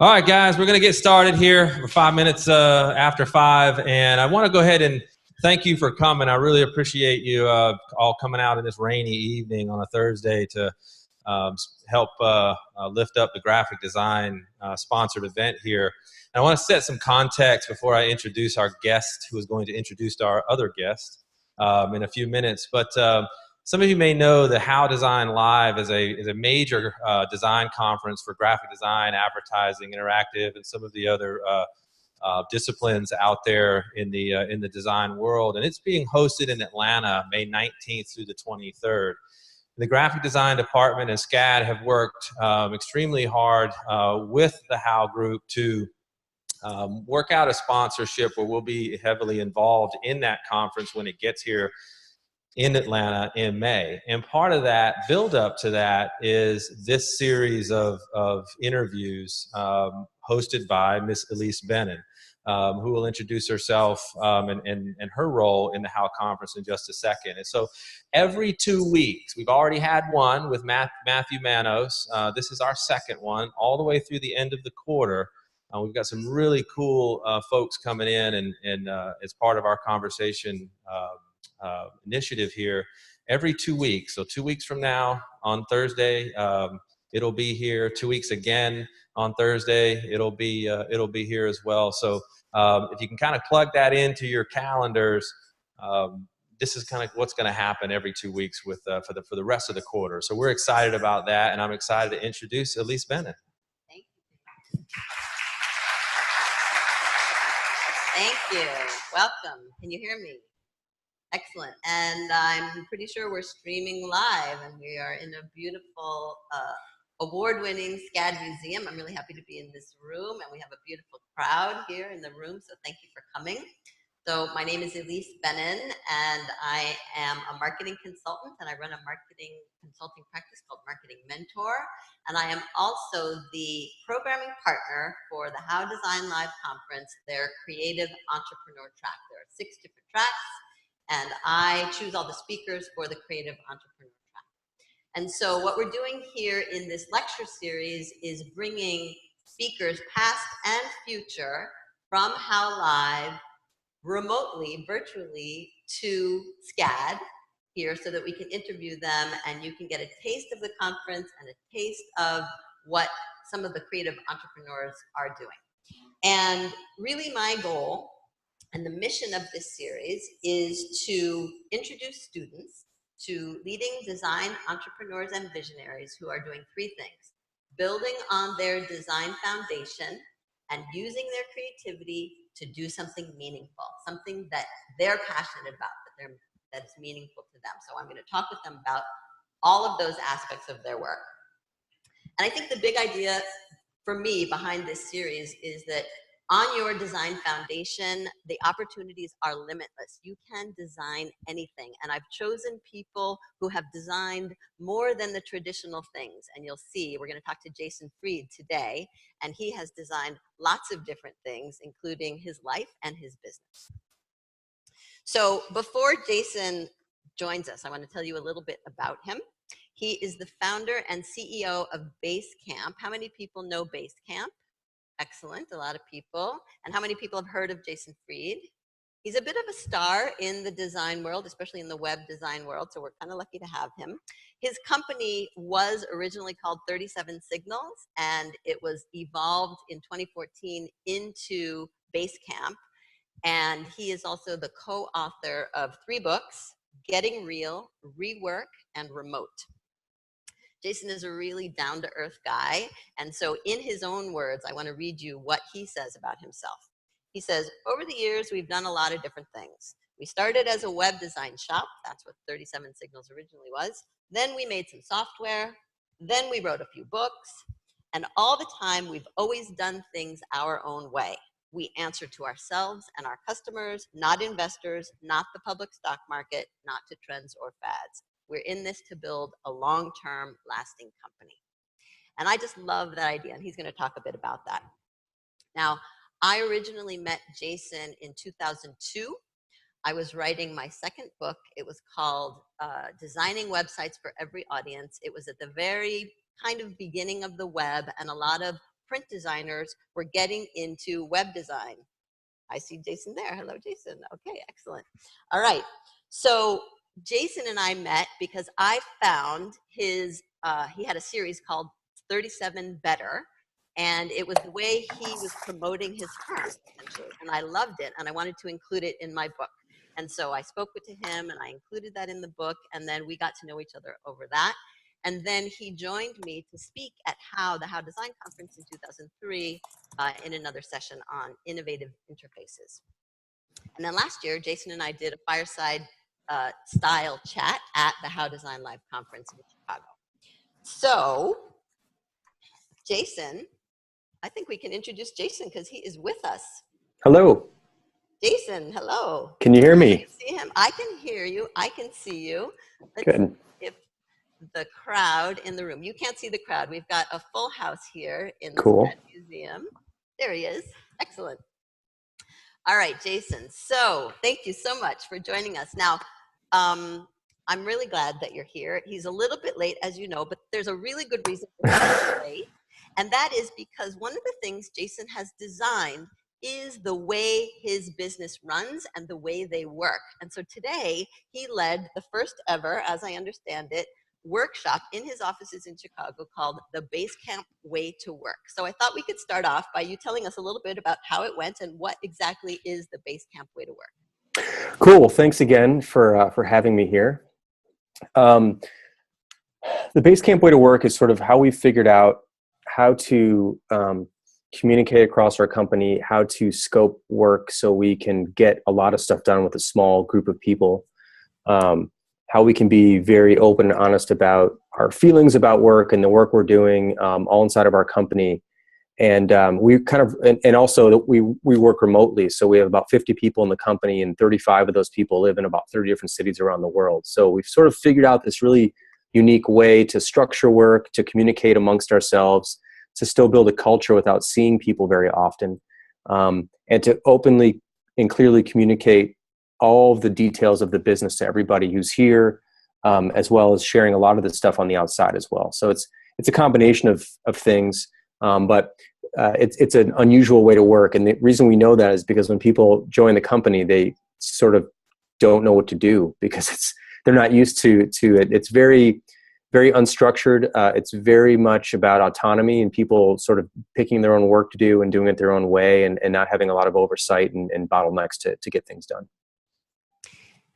All right, guys, we're going to get started here. We're 5 minutes after 5, and I want to go ahead and thank you for coming. I really appreciate you all coming out in this rainy evening on a Thursday to help lift up the graphic design sponsored event here. And I want to set some context before I introduce our guest, who is going to introduce our other guest in a few minutes. But some of you may know that HOWDesignLive is a major design conference for graphic design, advertising, interactive, and some of the other disciplines out there in the design world. And it's being hosted in Atlanta, May 19th through the 23rd. The graphic design department and SCAD have worked extremely hard with the HOW group to work out a sponsorship where we'll be heavily involved in that conference when it gets here in Atlanta in May. And part of that build up to that is this series of interviews hosted by Miss Ilise Benun, who will introduce herself and her role in the HOW conference in just a second. And so every 2 weeks, we've already had one with Matthew Manos. This is our second one, all the way through the end of the quarter. We've got some really cool folks coming in and as part of our conversation initiative here every 2 weeks. So 2 weeks from now on Thursday, it'll be here. 2 weeks again on Thursday, it'll be here as well. So if you can kind of plug that into your calendars, this is kind of what's going to happen every 2 weeks with for the rest of the quarter. So we're excited about that, and I'm excited to introduce Ilise Benun. Thank you. Thank you. Welcome. Can you hear me? Excellent. And I'm pretty sure we're streaming live, and we are in a beautiful award-winning SCAD museum. I'm really happy to be in this room, and we have a beautiful crowd here in the room, so thank you for coming. So my name is Ilise Benun, and I am a marketing consultant, and I run a marketing consulting practice called Marketing Mentor, and I am also the programming partner for the HOWDesignLive conference, their creative entrepreneur track. There are 6 different tracks, and I choose all the speakers for the creative entrepreneur track. And so what we're doing here in this lecture series is bringing speakers past and future from HOWLive remotely, virtually, to SCAD here so that we can interview them and you can get a taste of the conference and a taste of what some of the creative entrepreneurs are doing. And really my goal and the mission of this series is to introduce students to leading design entrepreneurs and visionaries who are doing 3 things: building on their design foundation and using their creativity to do something meaningful, something that they're passionate about, that's meaningful to them. So I'm going to talk with them about all of those aspects of their work. And I think the big idea for me behind this series is that on your design foundation, the opportunities are limitless. You can design anything. And I've chosen people who have designed more than the traditional things. And you'll see, we're going to talk to Jason Fried today, and he has designed lots of different things, including his life and his business. So before Jason joins us, I want to tell you a little bit about him. He is the founder and CEO of Basecamp. How many people know Basecamp? Excellent, a lot of people. And how many people have heard of Jason Fried? He's a bit of a star in the design world, especially in the web design world, so we're kind of lucky to have him. His company was originally called 37 Signals, and it was evolved in 2014 into Basecamp. And he is also the co-author of 3 books, Getting Real, Rework, and Remote. Jason is a really down-to-earth guy. And so in his own words, I want to read you what he says about himself. He says, over the years, we've done a lot of different things. We started as a web design shop. That's what 37 Signals originally was. Then we made some software. Then we wrote a few books. And all the time, we've always done things our own way. We answer to ourselves and our customers, not investors, not the public stock market, not to trends or fads. We're in this to build a long-term, lasting company. And I just love that idea, and he's going to talk a bit about that. Now, I originally met Jason in 2002. I was writing my second book. It was called Designing Websites for Every Audience. It was at the very kind of beginning of the web, and a lot of print designers were getting into web design. I see Jason there. Hello, Jason. Okay, excellent. All right. So Jason and I met because I found his, he had a series called 37 Better, and it was the way he was promoting his firm, essentially. And I loved it, and I wanted to include it in my book. And so I spoke to him, and I included that in the book, and then we got to know each other over that. And then he joined me to speak at the How Design Conference in 2003 in another session on innovative interfaces. And then last year, Jason and I did a fireside style chat at the HOWDesignLive conference in Chicago. So, Jason, I think we can introduce Jason because he is with us. Hello. Jason, hello. Can you hear me? Can you see him? I can hear you. I can see you. Good. If the crowd in the room, you can't see the crowd. We've got a full house here in the Cool. SCAD Museum. There he is. Excellent. All right, Jason. So thank you so much for joining us. Now, I'm really glad that you're here. He's a little bit late, as you know, but there's a really good reason for being late. And that is because one of the things Jason has designed is the way his business runs and the way they work. And so today he led the first ever, as I understand it, workshop in his offices in Chicago called the Basecamp Way to Work. So I thought we could start off by you telling us a little bit about how it went and what exactly is the Basecamp Way to Work. Cool. Thanks again for having me here. The Basecamp Way to Work is sort of how we figured out how to communicate across our company, how to scope work so we can get a lot of stuff done with a small group of people, how we can be very open and honest about our feelings about work and the work we're doing, all inside of our company. And we kind of, and also we work remotely. So we have about 50 people in the company, and 35 of those people live in about 30 different cities around the world. So we've sort of figured out this really unique way to structure work, to communicate amongst ourselves, to still build a culture without seeing people very often, and to openly and clearly communicate all of the details of the business to everybody who's here, as well as sharing a lot of this stuff on the outside as well. So it's a combination of things, but it's an unusual way to work. And the reason we know that is because when people join the company, they sort of don't know what to do because they're not used to it. It's very, very unstructured. It's very much about autonomy and people sort of picking their own work to do and doing it their own way, and not having a lot of oversight and bottlenecks to get things done.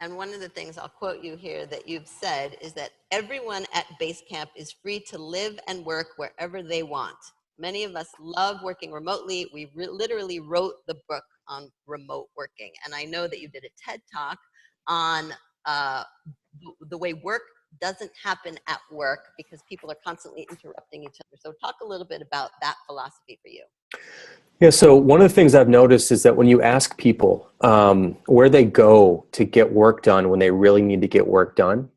And one of the things I'll quote you here that you've said is that everyone at Basecamp is free to live and work wherever they want. Many of us love working remotely. We literally wrote the book on remote working. And I know that you did a TED Talk on the way work doesn't happen at work because people are constantly interrupting each other. So talk a little bit about that philosophy for you. Yeah, so one of the things I've noticed is that when you ask people where they go to get work done when they really need to get work done,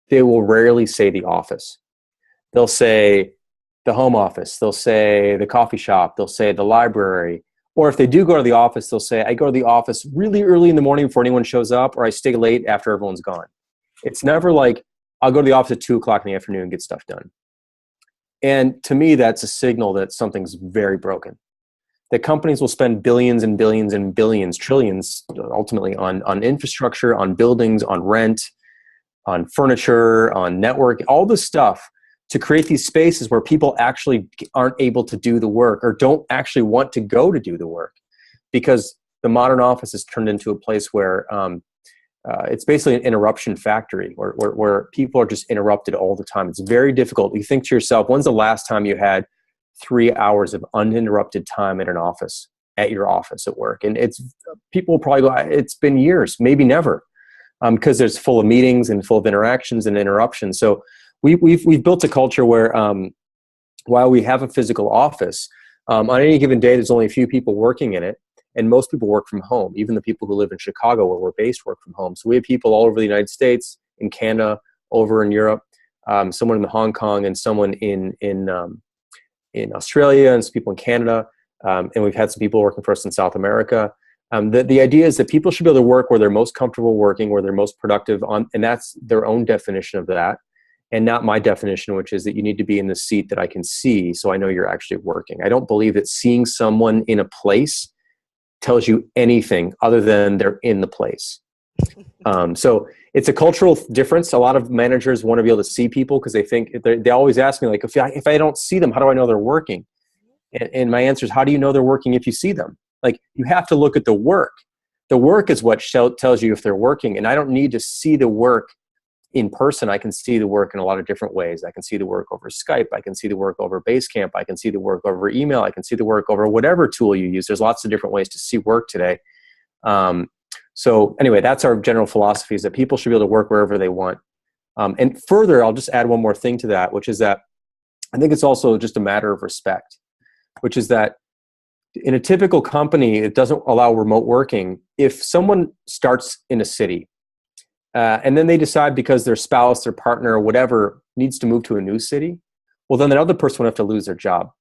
they will rarely say the office. They'll say the home office, they'll say the coffee shop, they'll say the library, or if they do go to the office, they'll say, I go to the office really early in the morning before anyone shows up, or I stay late after everyone's gone. It's never like, I'll go to the office at 2 o'clock in the afternoon and get stuff done. And to me, that's a signal that something's very broken. That companies will spend billions and billions and billions, trillions, ultimately on infrastructure, on buildings, on rent, on furniture, on network, all this stuff to create these spaces where people actually aren't able to do the work or don't actually want to go to do the work because the modern office has turned into a place where it's basically an interruption factory where people are just interrupted all the time. It's very difficult. You think to yourself, when's the last time you had 3 hours of uninterrupted time at your office at work? And people probably go, it's been years, maybe never, because there's full of meetings and full of interactions and interruptions. So we've built a culture where while we have a physical office, on any given day, there's only a few people working in it. And most people work from home. Even the people who live in Chicago, where we're based, work from home. So we have people all over the United States, in Canada, over in Europe, someone in Hong Kong, and someone in Australia, and some people in Canada. And we've had some people working for us in South America. The idea is that people should be able to work where they're most comfortable working, where they're most productive, and that's their own definition of that, and not my definition, which is that you need to be in the seat that I can see, so I know you're actually working. I don't believe that seeing someone in a place tells you anything other than they're in the place. So it's a cultural difference. A lot of managers want to be able to see people because they always ask me, like, if I don't see them, how do I know they're working? And my answer is, how do you know they're working if you see them? Like, you have to look at the work. The work is what tells you if they're working. And I don't need to see the work in person. I can see the work in a lot of different ways. I can see the work over Skype. I can see the work over Basecamp. I can see the work over email. I can see the work over whatever tool you use. There's lots of different ways to see work today. So anyway, that's our general philosophy, is that people should be able to work wherever they want. And further, I'll just add one more thing to that, which is that I think it's also just a matter of respect, which is that in a typical company, it doesn't allow remote working. If someone starts in a city, and then they decide because their spouse, their partner, or whatever needs to move to a new city, well, then that other person would have to lose their job.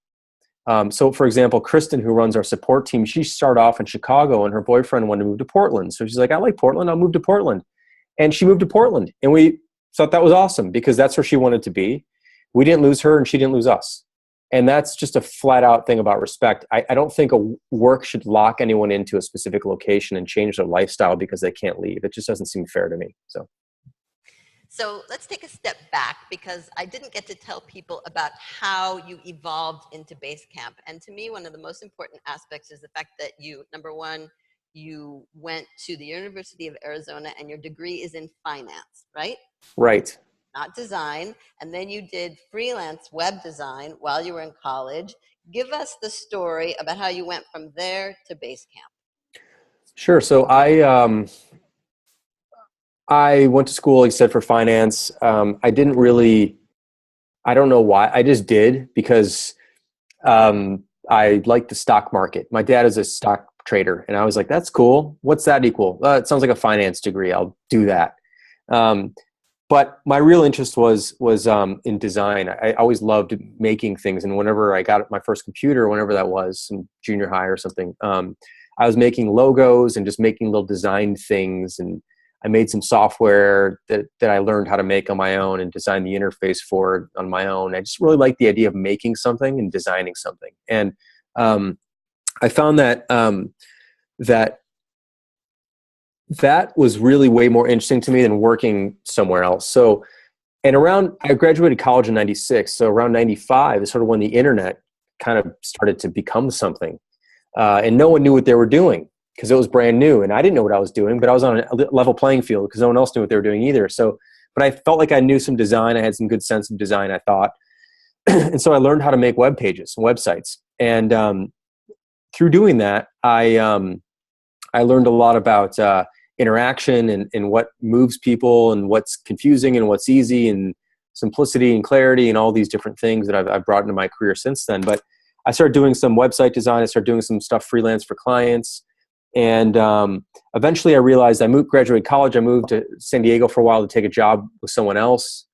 So, for example, Kristen, who runs our support team, she started off in Chicago, and her boyfriend wanted to move to Portland. So she's like, I like Portland, I'll move to Portland. And she moved to Portland. And we thought that was awesome because that's where she wanted to be. We didn't lose her, and she didn't lose us. And that's just a flat out thing about respect. I don't think a work should lock anyone into a specific location and change their lifestyle because they can't leave. It just doesn't seem fair to me. So let's take a step back, because I didn't get to tell people about how you evolved into Basecamp. And to me, one of the most important aspects is the fact that you, number one, you went to the University of Arizona and your degree is in finance, right? Right. Not design. And then you did freelance web design while you were in college. Give us the story about how you went from there to Basecamp. Sure. So I went to school, like I said, for finance. I don't know why. I just did because I liked the stock market. My dad is a stock trader, and I was like, that's cool. What's that equal? It sounds like a finance degree. I'll do that. But my real interest was in design. I always loved making things. And whenever I got my first computer, whenever that was, in junior high or something, I was making logos and just making little design things. And I made some software that I learned how to make on my own and design the interface for it on my own. I just really liked the idea of making something and designing something. And I found that that was really way more interesting to me than working somewhere else. So, and I graduated college in 96. So around 95 is sort of when the internet kind of started to become something. And no one knew what they were doing because it was brand new. And I didn't know what I was doing, but I was on a level playing field because no one else knew what they were doing either. So, but I felt like I knew some design. I had some good sense of design, I thought. And so I learned how to make web pages and websites. And through doing that, I learned a lot about interaction and what moves people and what's confusing and what's easy and simplicity and clarity and all these different things that I've brought into my career since then. But I started doing some website design. I started doing some stuff freelance for clients. And eventually I realized graduated college. I moved to San Diego for a while to take a job with someone else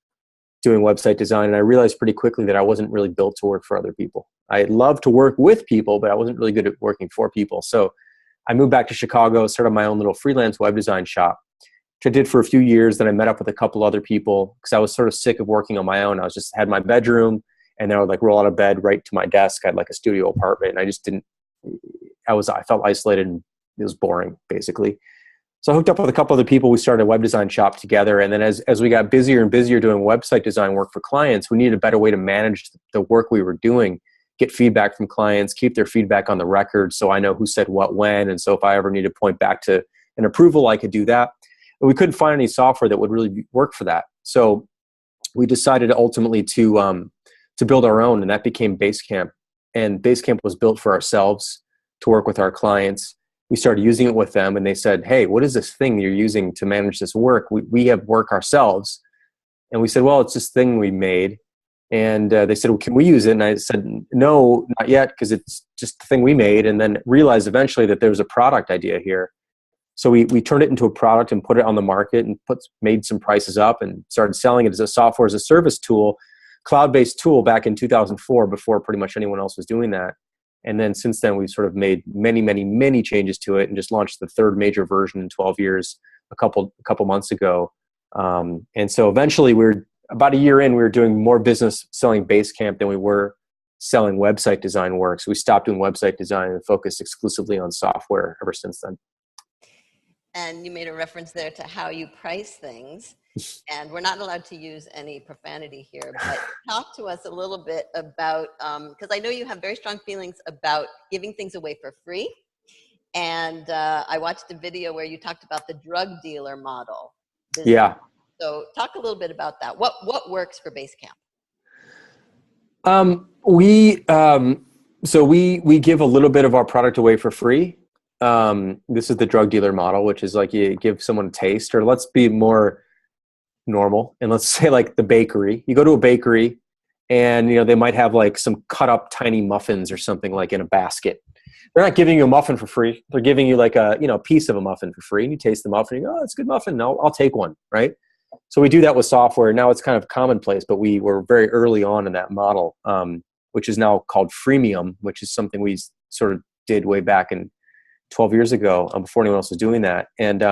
doing website design. And I realized pretty quickly that I wasn't really built to work for other people. I love to work with people, but I wasn't really good at working for people. So I moved back to Chicago, started my own little freelance web design shop, which I did for a few years. Then I met up with a couple other people because I was sort of sick of working on my own. I had my bedroom, and then I would like roll out of bed right to my desk. I had like a studio apartment, and I felt isolated, and it was boring basically. So I hooked up with a couple other people. We started a web design shop together. And then as we got busier and busier doing website design work for clients, we needed a better way to manage the work we were doing, get feedback from clients, keep their feedback on the record so I know who said what when. And so if I ever need to point back to an approval, I could do that. And we couldn't find any software that would really work for that. So we decided ultimately to build our own, and that became Basecamp. And Basecamp was built for ourselves to work with our clients. We started using it with them, and they said, hey, what is this thing you're using to manage this work? We have work ourselves. And we said, well, it's this thing we made. And they said, well, can we use it? And I said, no, not yet, because it's just the thing we made. And then realized eventually that there was a product idea here. So we turned it into a product and put it on the market and made some prices up and started selling it as a software as a service tool, cloud-based tool back in 2004, before pretty much anyone else was doing that. And then since then, we've sort of made many, many, many changes to it and just launched the third major version in 12 years a couple months ago. And so eventually, about a year in, we were doing more business selling Basecamp than we were selling website design work. So we stopped doing website design and focused exclusively on software ever since then. And you made a reference there to how you price things. And we're not allowed to use any profanity here, but talk to us a little bit about, because I know you have very strong feelings about giving things away for free. And I watched a video where you talked about the drug dealer model. Yeah. So talk a little bit about that. What works for Basecamp? So we give a little bit of our product away for free. This is the drug dealer model, which is like you give someone a taste, or let's be more normal. And let's say like the bakery, you go to a bakery and, they might have like some cut up tiny muffins or something like in a basket. They're not giving you a muffin for free. They're giving you like a, piece of a muffin for free, and you taste the muffin and you go, oh, it's a good muffin. No, I'll take one. Right. So we do that with software. Now it's kind of commonplace, but we were very early on in that model, which is now called freemium, which is something we sort of did way back in 12 years ago, before anyone else was doing that. And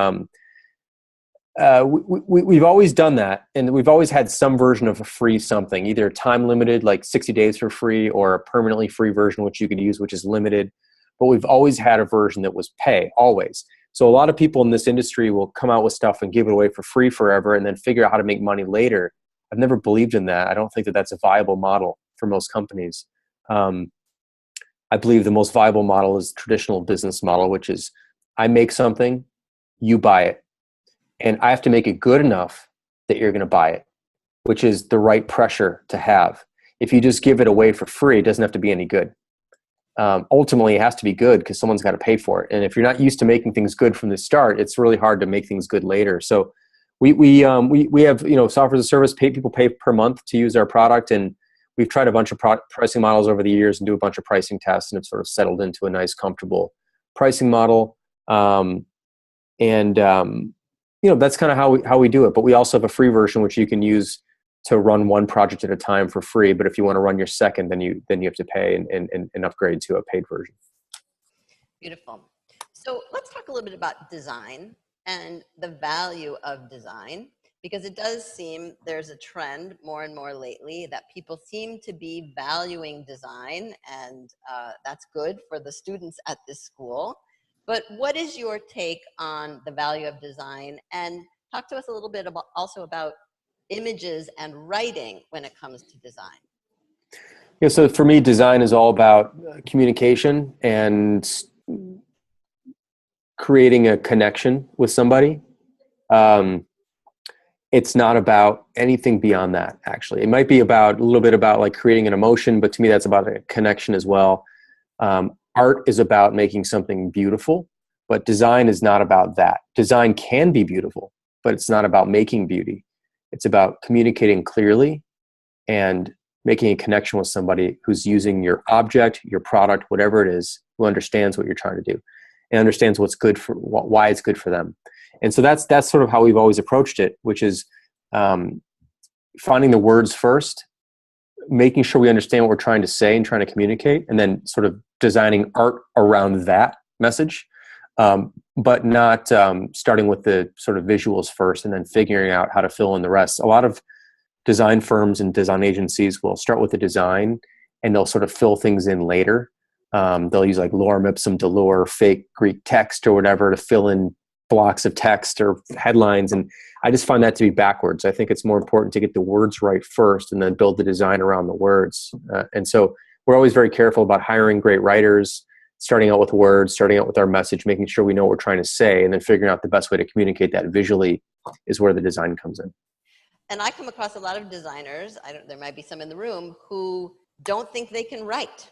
we've always done that, and we've always had some version of a free something, either time limited, like 60 days for free, or a permanently free version, which you can use, which is limited. But we've always had a version that was pay, always. So a lot of people in this industry will come out with stuff and give it away for free forever and then figure out how to make money later. I've never believed in that. I don't think that that's a viable model for most companies. I believe the most viable model is the traditional business model, which is I make something, you buy it. And I have to make it good enough that you're going to buy it, which is the right pressure to have. If you just give it away for free, it doesn't have to be any good. Ultimately, it has to be good because someone's got to pay for it. And if you're not used to making things good from the start, it's really hard to make things good later. So we have software as a service. People pay per month to use our product, and we've tried a bunch of pricing models over the years and do a bunch of pricing tests, and it's sort of settled into a nice, comfortable pricing model. That's kind of how we do it. But we also have a free version which you can use to run one project at a time for free. But if you want to run your second, then you have to pay and upgrade to a paid version. Beautiful. So let's talk a little bit about design and the value of design, because it does seem there's a trend more and more lately that people seem to be valuing design, and that's good for the students at this school. But what is your take on the value of design? And talk to us a little bit also about images and writing when it comes to design. Yeah, so for me, design is all about communication and creating a connection with somebody. It's not about anything beyond that, actually. It might be a little bit about like creating an emotion, but to me, that's about a connection as well. Art is about making something beautiful, but design is not about that. Design can be beautiful, but it's not about making beauty. It's about communicating clearly and making a connection with somebody who's using your object, your product, whatever it is, who understands what you're trying to do and understands why it's good for them. And so that's sort of how we've always approached it, which is finding the words first, making sure we understand what we're trying to say and trying to communicate, and then sort of designing art around that message, but not starting with the sort of visuals first and then figuring out how to fill in the rest. A lot of design firms and design agencies will start with the design and they'll sort of fill things in later. They'll use like lorem ipsum dolor, fake Greek text or whatever to fill in blocks of text or headlines. And I just find that to be backwards. I think it's more important to get the words right first and then build the design around the words. And so we're always very careful about hiring great writers, starting out with words, starting out with our message, making sure we know what we're trying to say, and then figuring out the best way to communicate that visually is where the design comes in. And I come across a lot of designers, there might be some in the room, who don't think they can write,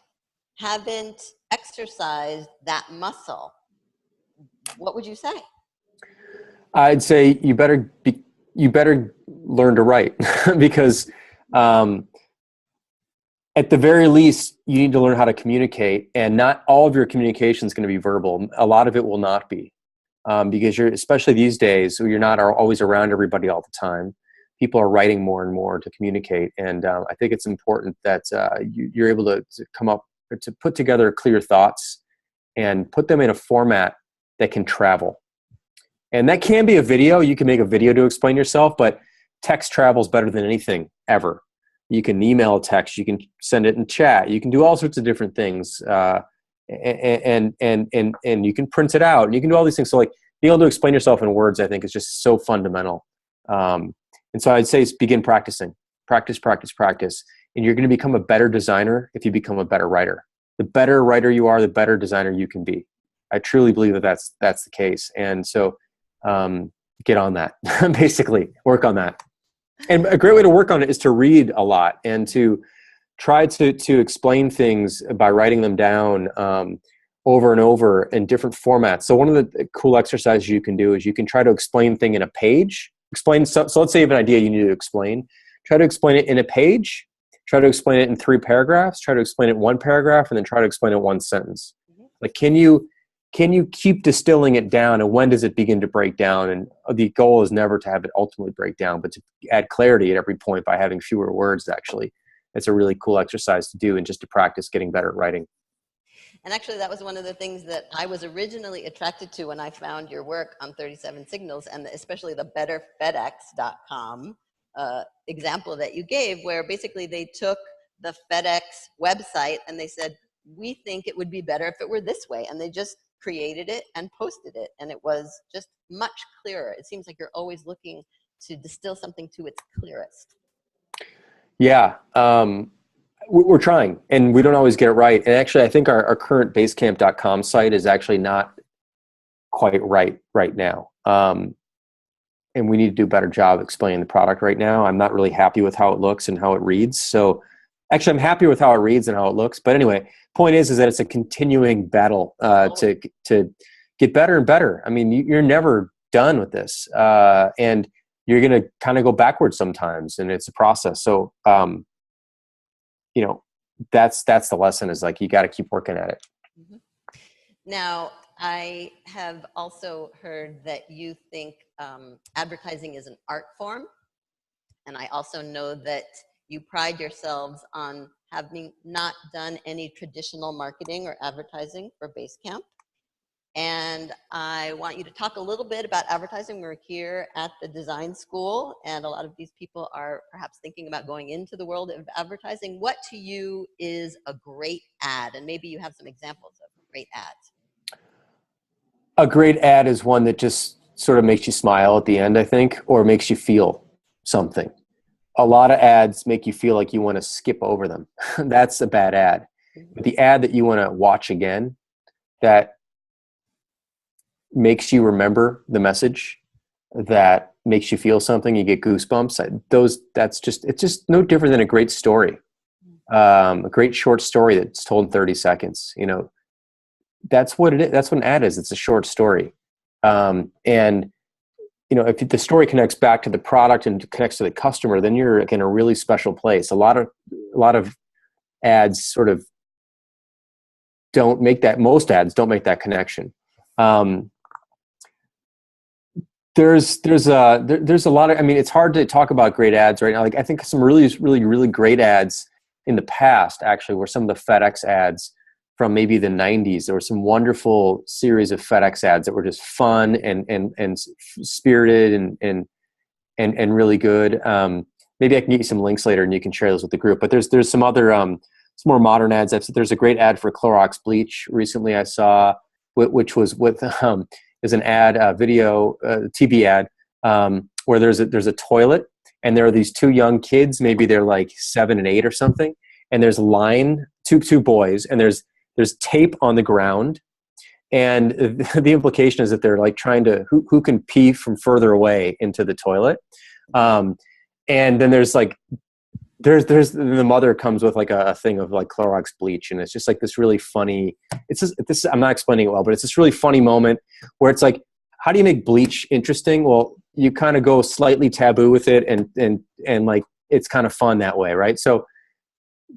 haven't exercised that muscle. What would you say? I'd say you better learn to write because at the very least, you need to learn how to communicate, and not all of your communication is going to be verbal. A lot of it will not be, because especially these days, you're not always around everybody all the time. People are writing more and more to communicate, and I think it's important that you're able to put together clear thoughts and put them in a format that can travel. And that can be a video. You can make a video to explain yourself, but text travels better than anything ever. You can email a text, you can send it in chat, you can do all sorts of different things, and you can print it out, and you can do all these things. So like being able to explain yourself in words, I think, is just so fundamental. And so I'd say begin practicing, practice, and you're going to become a better designer if you become a better writer. The better writer you are, the better designer you can be. I truly believe that that's the case. And so get on that, basically work on that. And a great way to work on it is to read a lot and to try to explain things by writing them down over and over in different formats. So one of the cool exercises you can do is you can try to explain thing in a page. So let's say you have an idea you need to explain. Try to explain it in a page. Try to explain it in 3 paragraphs. Try to explain it in 1 paragraph, and then try to explain it in 1 sentence. Like, can you keep distilling it down, and when does it begin to break down? And the goal is never to have it ultimately break down, but to add clarity at every point by having fewer words, actually. It's a really cool exercise to do and just to practice getting better at writing. And actually, that was one of the things that I was originally attracted to when I found your work on 37 Signals, and especially the betterfedex.com example that you gave, where basically they took the FedEx website and they said, we think it would be better if it were this way. And they just created it and posted it, and it was just much clearer. It seems like you're always looking to distill something to its clearest. Yeah, we're trying, and we don't always get it right. And actually, I think our current basecamp.com site is actually not quite right now. And we need to do a better job explaining the product right now. I'm not really happy with how it looks and how it reads. So actually, I'm happy with how it reads and how it looks. But anyway, point is that it's a continuing battle to get better and better. I mean, you're never done with this, and you're going to kind of go backwards sometimes, and it's a process. So, that's the lesson, is like, you got to keep working at it. Mm-hmm. Now, I have also heard that you think advertising is an art form, and I also know that you pride yourselves on having not done any traditional marketing or advertising for Basecamp. And I want you to talk a little bit about advertising. We're here at the design school, and a lot of these people are perhaps thinking about going into the world of advertising. What to you is a great ad? And maybe you have some examples of great ads. A great ad is one that just sort of makes you smile at the end, I think, or makes you feel something. A lot of ads make you feel like you want to skip over them. That's a bad ad. But the ad that you want to watch again, that makes you remember the message, that makes you feel something, you get goosebumps. It's just no different than a great story, a great short story that's told in 30 seconds. That's what it is. That's what an ad is. It's a short story. And if the story connects back to the product and connects to the customer, then you're in a really special place. A lot of ads sort of don't make that. Most ads don't make that connection. There's a lot of, I mean, it's hard to talk about great ads right now. Like, I think some really great ads in the past actually were some of the FedEx ads from maybe the 90s. There were some wonderful series of FedEx ads that were just fun and spirited and really good. Maybe I can get you some links later and you can share those with the group. But there's some other some more modern ads. There's a great ad for Clorox bleach recently I saw, which was with is an ad, video TV ad, where there's a toilet, and there are these 2 young kids, maybe they're like 7 and 8 or something, and there's a line two boys, and there's tape on the ground, and the implication is that they're like trying to who can pee from further away into the toilet, and then there's the mother comes with like a thing of like Clorox bleach, and it's just like this really funny. I'm not explaining it well, but it's this really funny moment where it's like, how do you make bleach interesting? Well, you kind of go slightly taboo with it, and like it's kind of fun that way, right? So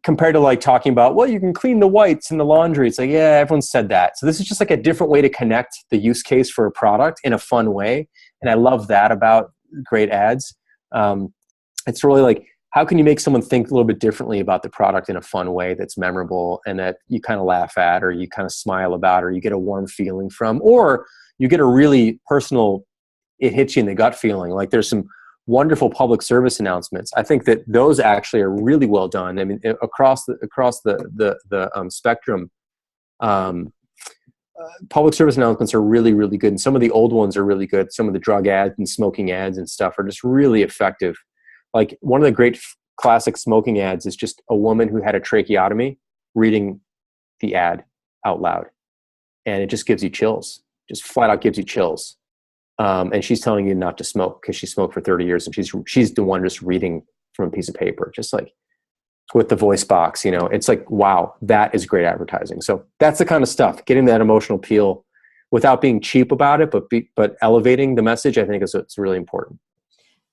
compared to like talking about, well, you can clean the whites in the laundry, it's like, yeah, everyone said that. So this is just like a different way to connect the use case for a product in a fun way, and I love that about great ads. It's really like, how can you make someone think a little bit differently about the product in a fun way that's memorable and that you kind of laugh at, or you kind of smile about, or you get a warm feeling from, or you get a really personal, it hits you in the gut feeling. Like there's some wonderful public service announcements. I think that those actually are really well done. I mean, across the spectrum, public service announcements are really, really good. And some of the old ones are really good. Some of the drug ads and smoking ads and stuff are just really effective. Like one of the great classic smoking ads is just a woman who had a tracheotomy reading the ad out loud. And it just gives you chills, just flat out gives you chills. And she's telling you not to smoke because she smoked for 30 years. And she's the one just reading from a piece of paper, just like with the voice box, you know, it's like, wow, that is great advertising. So that's the kind of stuff, getting that emotional appeal without being cheap about it, but elevating the message, I think it's really important.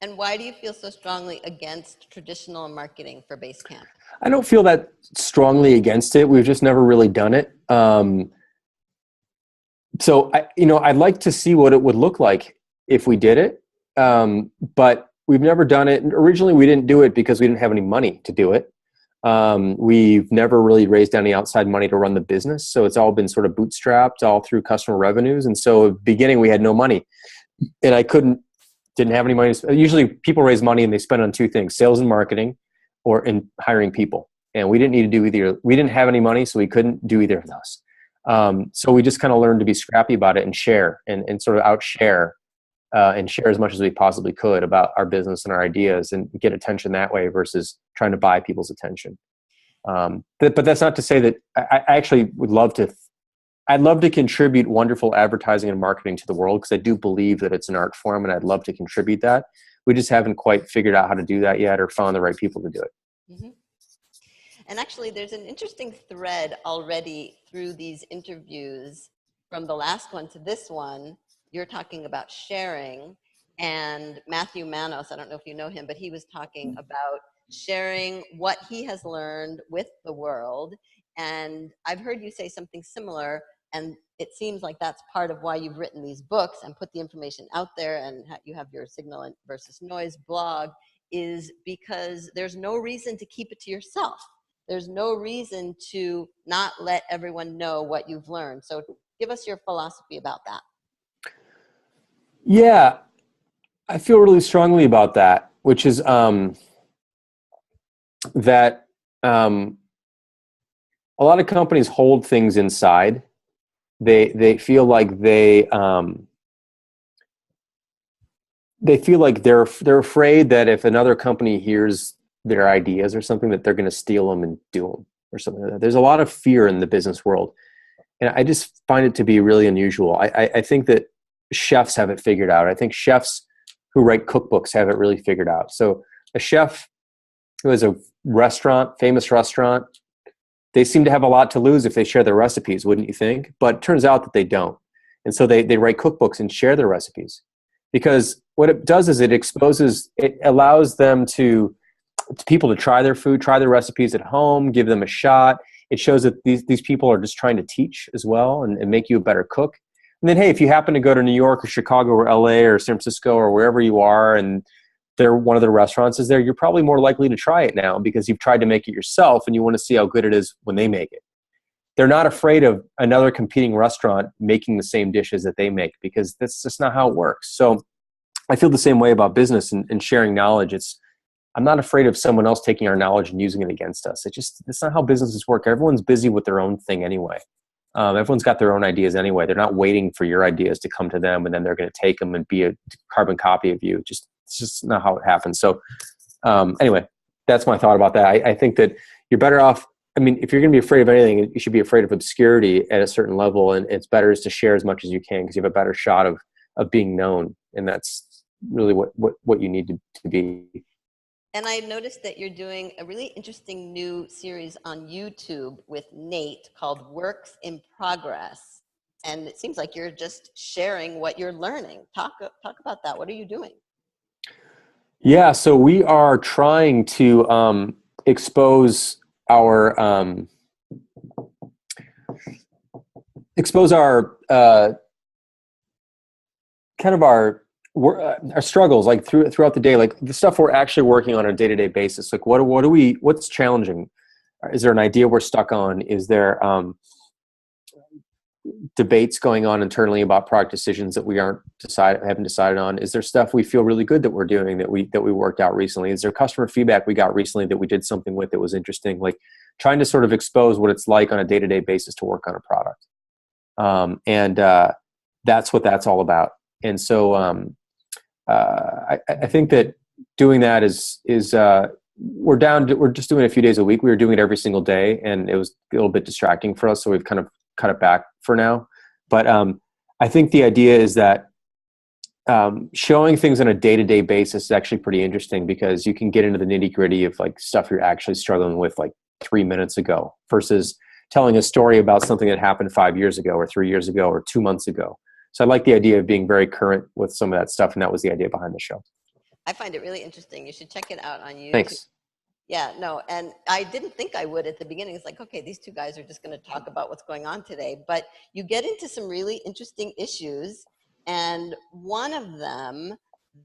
And why do you feel so strongly against traditional marketing for Basecamp? I don't feel that strongly against it. We've just never really done it. So I'd like to see what it would look like if we did it. But we've never done it. Originally, we didn't do it because we didn't have any money to do it. We've never really raised any outside money to run the business. So it's all been sort of bootstrapped all through customer revenues. And so at the beginning, we had no money, and didn't have any money. Usually people raise money and they spend on two things: sales and marketing, or in hiring people. And we didn't need to do either. We didn't have any money, so we couldn't do either of those. So we just kind of learned to be scrappy about it and share and sort of outshare and share as much as we possibly could about our business and our ideas and get attention that way versus trying to buy people's attention. But that's not to say that I actually would love to. I'd love to contribute wonderful advertising and marketing to the world because I do believe that it's an art form, and I'd love to contribute that. We just haven't quite figured out how to do that yet or found the right people to do it. Mm-hmm. And actually, there's an interesting thread already through these interviews from the last one to this one. You're talking about sharing, and Matthew Manos, I don't know if you know him, but he was talking about sharing what he has learned with the world. And I've heard you say something similar, and it seems like that's part of why you've written these books and put the information out there, and you have your Signal versus Noise blog, is because there's no reason to keep it to yourself. There's no reason to not let everyone know what you've learned. So give us your philosophy about that. Yeah, I feel really strongly about that, which is that a lot of companies hold things inside. They feel like they feel like they're afraid that if another company hears their ideas or something, that they're going to steal them and do them or something like that. There's a lot of fear in the business world, and I just find it to be really unusual. I think that chefs have it figured out. I think chefs who write cookbooks have it really figured out. So a chef who has a famous restaurant, they seem to have a lot to lose if they share their recipes, wouldn't you think? But it turns out that they don't. And so they write cookbooks and share their recipes, because what it does is it allows them people to try their food, try their recipes at home, give them a shot. It shows that these people are just trying to teach as well and make you a better cook. And then, hey, if you happen to go to New York or Chicago or LA or San Francisco or wherever you are, and one of the restaurants is there, you're probably more likely to try it now because you've tried to make it yourself and you want to see how good it is when they make it. They're not afraid of another competing restaurant making the same dishes that they make, because that's just not how it works. So I feel the same way about business and sharing knowledge. I'm not afraid of someone else taking our knowledge and using it against us. It's not how businesses work. Everyone's busy with their own thing anyway. Everyone's got their own ideas anyway. They're not waiting for your ideas to come to them and then they're going to take them and be a carbon copy of you. It's just not how it happens. So anyway, that's my thought about that. I think that you're better off I mean, if you're going to be afraid of anything, you should be afraid of obscurity at a certain level, and it's better is to share as much as you can because you have a better shot of being known, and that's really what you need to be. And I noticed that you're doing a really interesting new series on YouTube with Nate called Works in Progress, and it seems like you're just sharing what you're learning. Talk about that. What are you doing? Yeah, so we are trying to expose our kind of our struggles, like throughout the day, like the stuff we're actually working on a day-to-day basis. Like what's challenging? Is there an idea we're stuck on? Is there debates going on internally about product decisions that we haven't decided on? Is there stuff we feel really good that we're doing that we worked out recently? Is there customer feedback we got recently that we did something with that was interesting? Like trying to sort of expose what it's like on a day-to-day basis to work on a product. And that's what that's all about. And so I think that doing that is we're just doing it a few days a week. We were doing it every single day, and it was a little bit distracting for us. So we've kind of cut it back for now. But I think the idea is that showing things on a day-to-day basis is actually pretty interesting because you can get into the nitty-gritty of like stuff you're actually struggling with like 3 minutes ago versus telling a story about something that happened 5 years ago or 3 years ago or 2 months ago. So I like the idea of being very current with some of that stuff, and that was the idea behind the show. I find it really interesting. You should check it out on YouTube. Thanks. Yeah, no, and I didn't think I would at the beginning. It's like, okay, these two guys are just going to talk about what's going on today. But you get into some really interesting issues. And one of them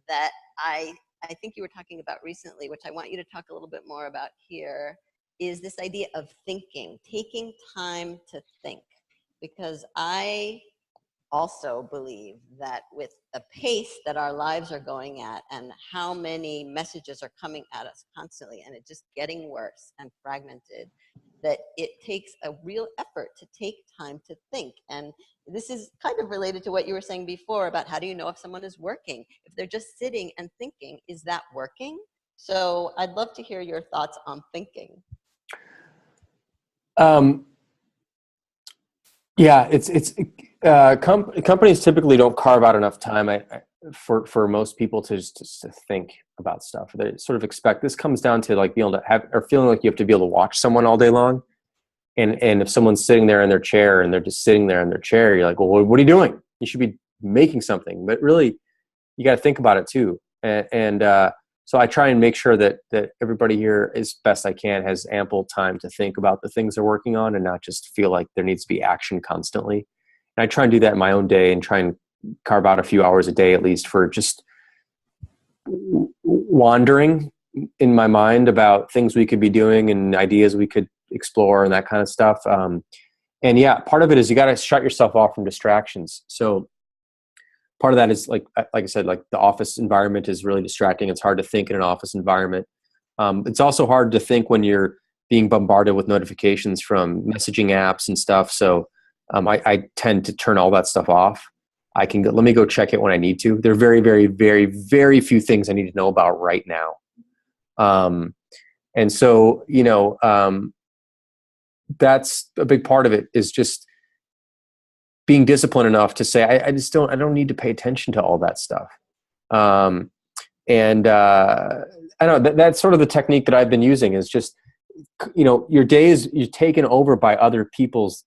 that I think you were talking about recently, which I want you to talk a little bit more about here, is this idea of thinking, taking time to think. Because I also believe that with the pace that our lives are going at and how many messages are coming at us constantly and it just getting worse and fragmented, that it takes a real effort to take time to think. And this is kind of related to what you were saying before about how do you know if someone is working? If they're just sitting and thinking, is that working? So I'd love to hear your thoughts on thinking. Yeah, companies typically don't carve out enough time for most people to just to think about stuff. They sort of expect this comes down to like being able to have or feeling like you have to be able to watch someone all day long. And if someone's sitting there in their chair and they're just sitting there in their chair, you're like, well, what are you doing? You should be making something. But really, you got to think about it too. So I try and make sure that everybody here, as best I can, has ample time to think about the things they're working on and not just feel like there needs to be action constantly. And I try and do that in my own day and try and carve out a few hours a day at least for just wandering in my mind about things we could be doing and ideas we could explore and that kind of stuff. And yeah, part of it is you got to shut yourself off from distractions. So part of that is like I said, like the office environment is really distracting. It's hard to think in an office environment. It's also hard to think when you're being bombarded with notifications from messaging apps and stuff. So I tend to turn all that stuff off. Let me go check it when I need to. There are very, very, very, very few things I need to know about right now. And so, that's a big part of it is just being disciplined enough to say, I don't need to pay attention to all that stuff. I know that's sort of the technique that I've been using is just, your day you're taken over by other people's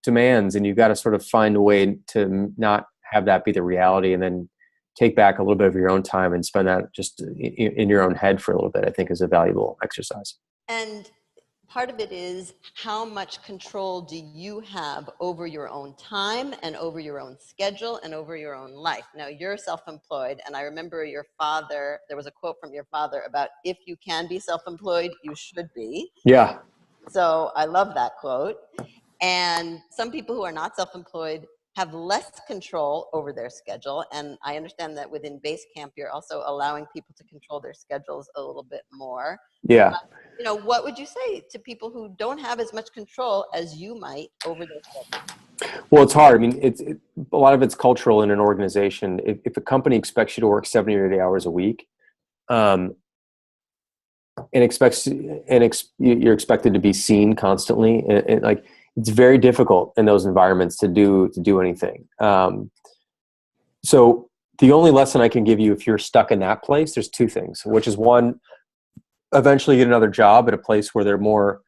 demands and you've got to sort of find a way to not have that be the reality and then take back a little bit of your own time and spend that just in your own head for a little bit, I think is a valuable exercise. And part of it is how much control do you have over your own time and over your own schedule and over your own life? Now, you're self-employed, and I remember your father, there was a quote from your father about if you can be self-employed, you should be. Yeah. So I love that quote. And some people who are not self-employed have less control over their schedule. And I understand that within Basecamp, you're also allowing people to control their schedules a little bit more. Yeah. What would you say to people who don't have as much control as you might over their schedule? Well, it's hard. I mean, a lot of it's cultural in an organization. If a company expects you to work 70 or 80 hours a week, you're expected to be seen constantly, and like it's very difficult in those environments to do anything. So the only lesson I can give you if you're stuck in that place, there's two things, which is one, eventually get another job at a place where they're more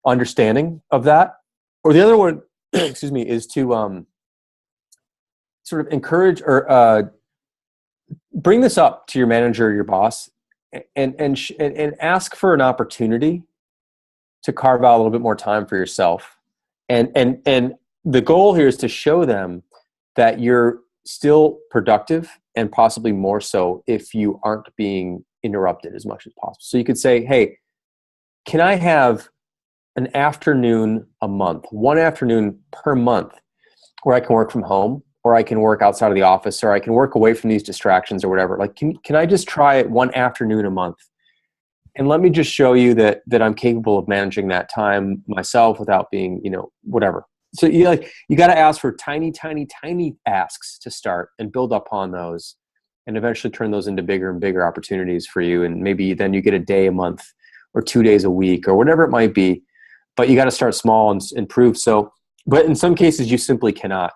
understanding of that, or the other one, excuse me, is to sort of encourage or bring this up to your manager or your boss, and ask for an opportunity to carve out a little bit more time for yourself. And the goal here is to show them that you're still productive, and possibly more so if you aren't being interrupted as much as possible. So you could say, hey, can I have an afternoon a month, one afternoon per month, where I can work from home, or I can work outside of the office, or I can work away from these distractions or whatever. Like, can I just try it one afternoon a month? And let me just show you that I'm capable of managing that time myself without being, whatever. So you got to ask for tiny, tiny, tiny asks to start, and build upon those, and eventually turn those into bigger and bigger opportunities for you. And maybe then you get a day a month, or 2 days a week, or whatever it might be. But you got to start small and improve. So, but in some cases you simply cannot.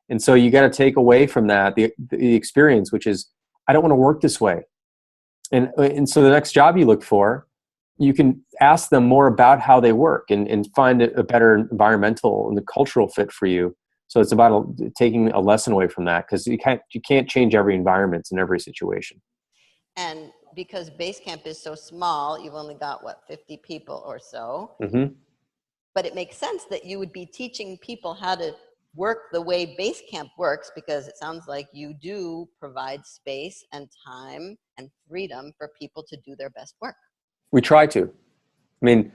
And so you got to take away from that the experience, which is, I don't want to work this way. And so the next job you look for, you can ask them more about how they work, and find a better environmental and the cultural fit for you. So it's about taking a lesson away from that, because you can't change every environment in every situation. And because Basecamp is so small, you've only got 50 people or so. Mm-hmm. But it makes sense that you would be teaching people how to work the way Basecamp works, because it sounds like you do provide space and time and freedom for people to do their best work. We try to. I mean,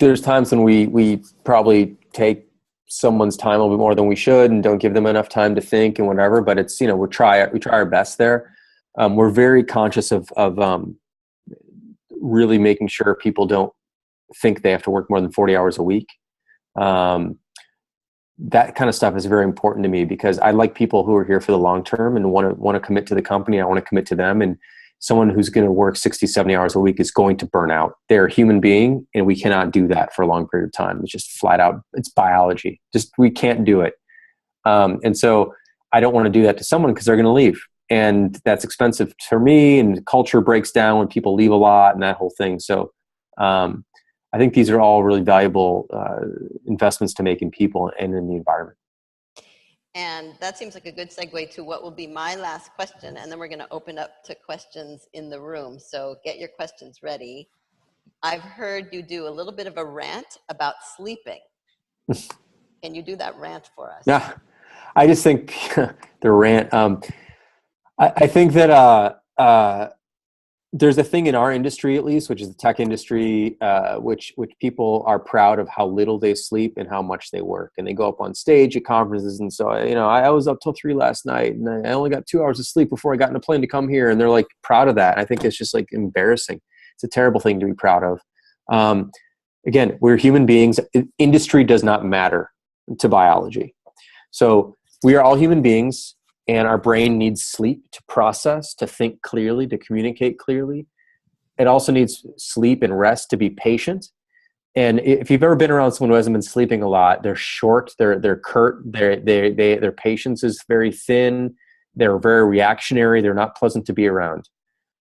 there's times when we probably take someone's time a little bit more than we should, and don't give them enough time to think and whatever, but it's, we try our best there. We're very conscious of really making sure people don't think they have to work more than 40 hours a week. That kind of stuff is very important to me, because I like people who are here for the long term and want to commit to the company. I want to commit to them. And someone who's going to work 60, 70 hours a week is going to burn out. They're a human being, and we cannot do that for a long period of time. It's just flat out, it's biology. We can't do it. And so I don't want to do that to someone, because they're going to leave. And that's expensive for me, and culture breaks down when people leave a lot, and that whole thing. So I think these are all really valuable investments to make in people and in the environment. And that seems like a good segue to what will be my last question. And then we're going to open up to questions in the room. So get your questions ready. I've heard you do a little bit of a rant about sleeping. Can you do that rant for us? Yeah, I just think the rant, I think that there's a thing in our industry, at least, which is the tech industry, which people are proud of how little they sleep and how much they work. And they go up on stage at conferences, and so, I was up till 3 last night, and I only got 2 hours of sleep before I got in a plane to come here. And they're like proud of that. I think it's just like embarrassing. It's a terrible thing to be proud of. Again, we're human beings. Industry does not matter to biology. So we are all human beings. And our brain needs sleep to process, to think clearly, to communicate clearly. It also needs sleep and rest to be patient. And if you've ever been around someone who hasn't been sleeping a lot, they're short, they're curt, their patience is very thin, they're very reactionary, they're not pleasant to be around.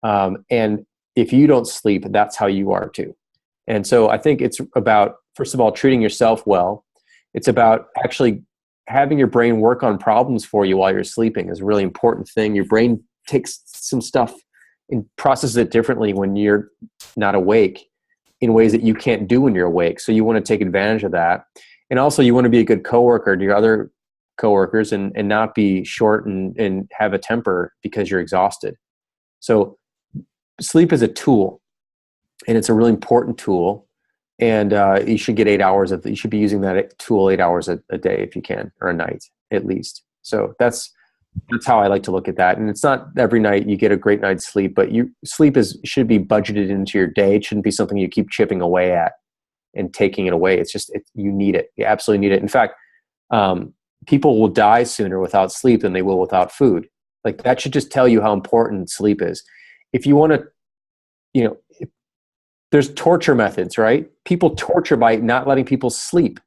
And if you don't sleep, that's how you are too. And so I think it's about, first of all, treating yourself well. It's about actually having your brain work on problems for you while you're sleeping is a really important thing. Your brain takes some stuff and processes it differently when you're not awake, in ways that you can't do when you're awake. So you want to take advantage of that. And also you want to be a good coworker to your other coworkers, and not be short and have a temper because you're exhausted. So sleep is a tool, and it's a really important tool. And you should get 8 hours you should be using that tool 8 hours a day if you can, or a night at least. So that's how I like to look at that. And it's not every night you get a great night's sleep, but sleep should be budgeted into your day. It shouldn't be something you keep chipping away at and taking it away. It's just, you need it. You absolutely need it. In fact, people will die sooner without sleep than they will without food. Like, that should just tell you how important sleep is. If you want to, There's torture methods, right? People torture by not letting people sleep.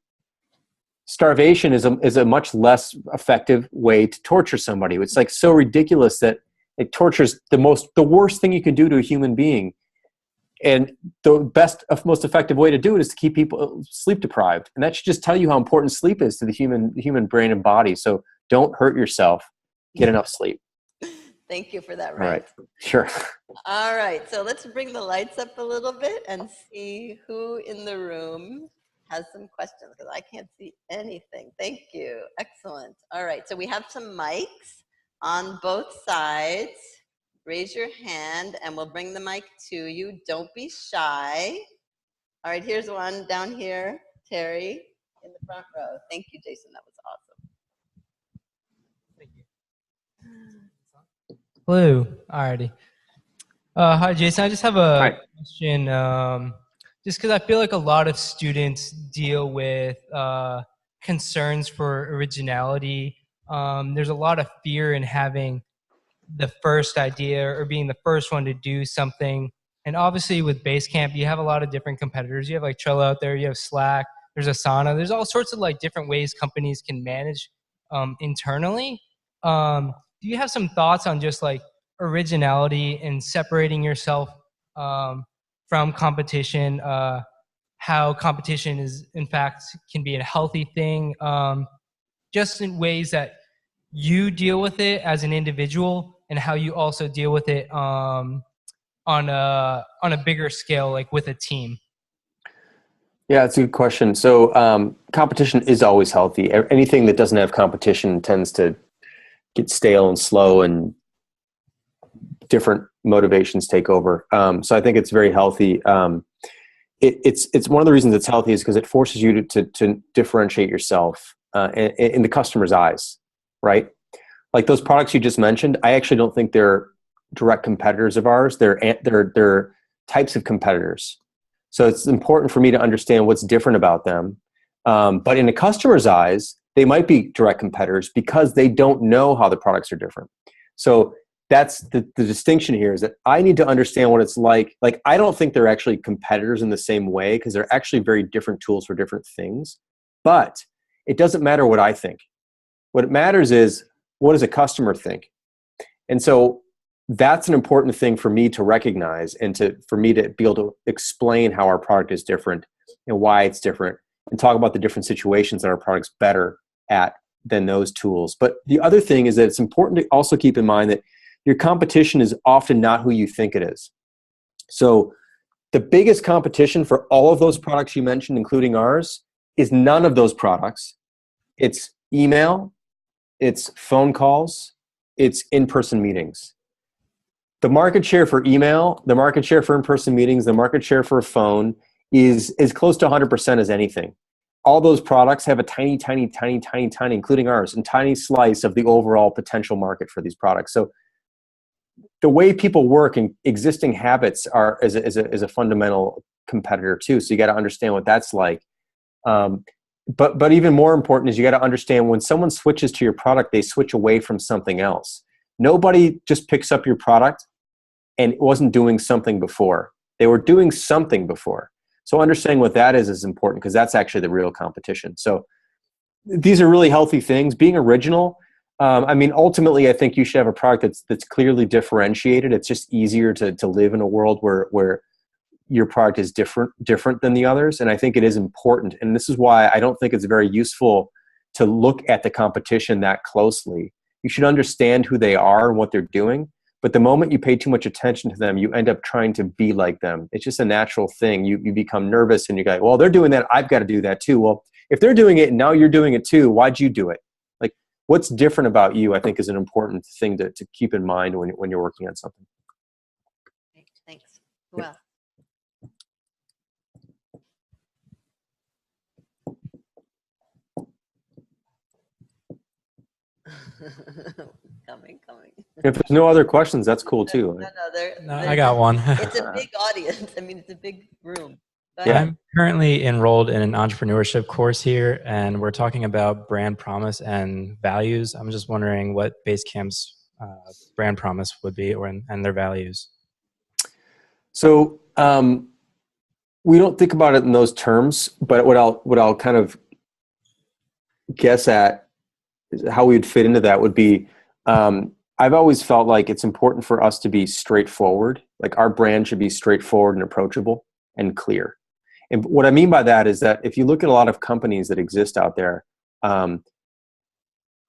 Starvation is a much less effective way to torture somebody. It's like so ridiculous that it tortures the worst thing you can do to a human being. And the most effective way to do it is to keep people sleep deprived. And that should just tell you how important sleep is to the human brain and body. So don't hurt yourself. Get enough sleep. Thank you for that, All Rant. right. Sure. All right, so let's bring the lights up a little bit and see who in the room has some questions, because I can't see anything. Thank you. Excellent. All right, so we have some mics on both sides. Raise your hand and we'll bring the mic to you. Don't be shy. All right, here's one down here. Terry in the front row. Thank you, Jason. That was awesome. Thank you. Hello. Alrighty. Hi, Jason. I just have a question. Just because I feel like a lot of students deal with concerns for originality. There's a lot of fear in having the first idea or being the first one to do something. And obviously with Basecamp, you have a lot of different competitors. You have like Trello out there, you have Slack, there's Asana, there's all sorts of like different ways companies can manage internally. Do you have some thoughts on just like originality and separating yourself from competition, how competition is in fact can be a healthy thing, just in ways that you deal with it as an individual and how you also deal with it on a bigger scale, like with a team? Yeah, it's a good question. So competition is always healthy. Anything that doesn't have competition tends to get stale and slow, and different motivations take over. So I think it's very healthy. It's one of the reasons it's healthy is because it forces you to differentiate yourself in the customer's eyes, right? Like those products you just mentioned, I actually don't think they're direct competitors of ours. They're types of competitors. So it's important for me to understand what's different about them. But in a customer's eyes, they might be direct competitors because they don't know how the products are different. So that's the distinction here, is that I need to understand what it's like. Like, I don't think they're actually competitors in the same way, because they're actually very different tools for different things. But it doesn't matter what I think. What matters is, what does a customer think? And so that's an important thing for me to recognize, and for me to be able to explain how our product is different and why it's different, and talk about the different situations that our product's better at than those tools. But the other thing is that it's important to also keep in mind that your competition is often not who you think it is. So the biggest competition for all of those products you mentioned, including ours, is none of those products. It's email, it's phone calls, it's in-person meetings. The market share for email, the market share for in-person meetings, the market share for a phone is as close to 100% as anything. All those products have a tiny, including ours, and tiny slice of the overall potential market for these products. So the way people work and existing habits is a fundamental competitor too. So you got to understand what that's like. But even more important is you got to understand when someone switches to your product, they switch away from something else. Nobody just picks up your product and wasn't doing something before. They were doing something before. So understanding what that is important, because that's actually the real competition. So these are really healthy things. Being original, ultimately, I think you should have a product that's clearly differentiated. It's just easier to live in a world where your product is different than the others. And I think it is important. And this is why I don't think it's very useful to look at the competition that closely. You should understand who they are and what they're doing. But the moment you pay too much attention to them, you end up trying to be like them. It's just a natural thing. You become nervous and you go, well, they're doing that, I've got to do that too. Well, if they're doing it and now you're doing it too, why'd you do it? Like, what's different about you, I think, is an important thing to keep in mind when you're working on something. Thanks. Who else? Coming. If there's no other questions, that's cool too. No, I got one. It's a big audience. I mean, it's a big room. Yeah. I'm currently enrolled in an entrepreneurship course here, and we're talking about brand promise and values. I'm just wondering what Basecamp's brand promise would be, and their values. So We don't think about it in those terms, but what I'll kind of guess at how we would fit into that would be, I've always felt like it's important for us to be straightforward. Like our brand should be straightforward and approachable and clear. And what I mean by that is that if you look at a lot of companies that exist out there,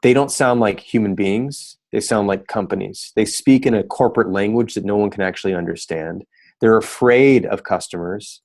they don't sound like human beings. They sound like companies. They speak in a corporate language that no one can actually understand. They're afraid of customers.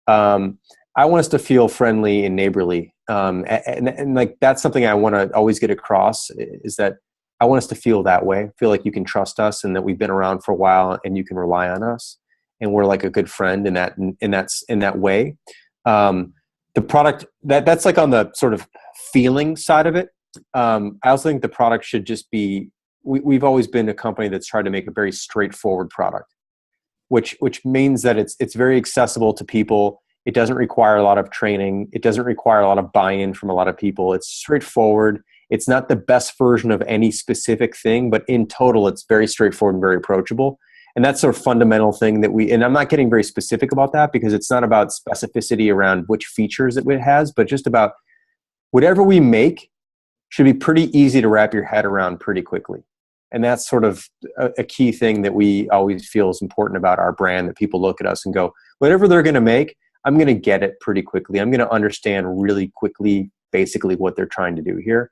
I want us to feel friendly and neighborly. And like, that's something I want to always get across, is that I want us to feel that way, feel like you can trust us and that we've been around for a while and you can rely on us. And we're like a good friend in that way. The product, that's like on the sort of feeling side of it. I also think the product should just be, we've always been a company that's tried to make a very straightforward product, which means that it's very accessible to people. It doesn't require a lot of training. It doesn't require a lot of buy-in from a lot of people. It's straightforward. It's not the best version of any specific thing, but in total, it's very straightforward and very approachable. And that's a fundamental thing that and I'm not getting very specific about that because it's not about specificity around which features it has, but just about whatever we make should be pretty easy to wrap your head around pretty quickly. And that's sort of a key thing that we always feel is important about our brand, that people look at us and go, whatever they're going to make, I'm going to get it pretty quickly. I'm going to understand really quickly, basically what they're trying to do here,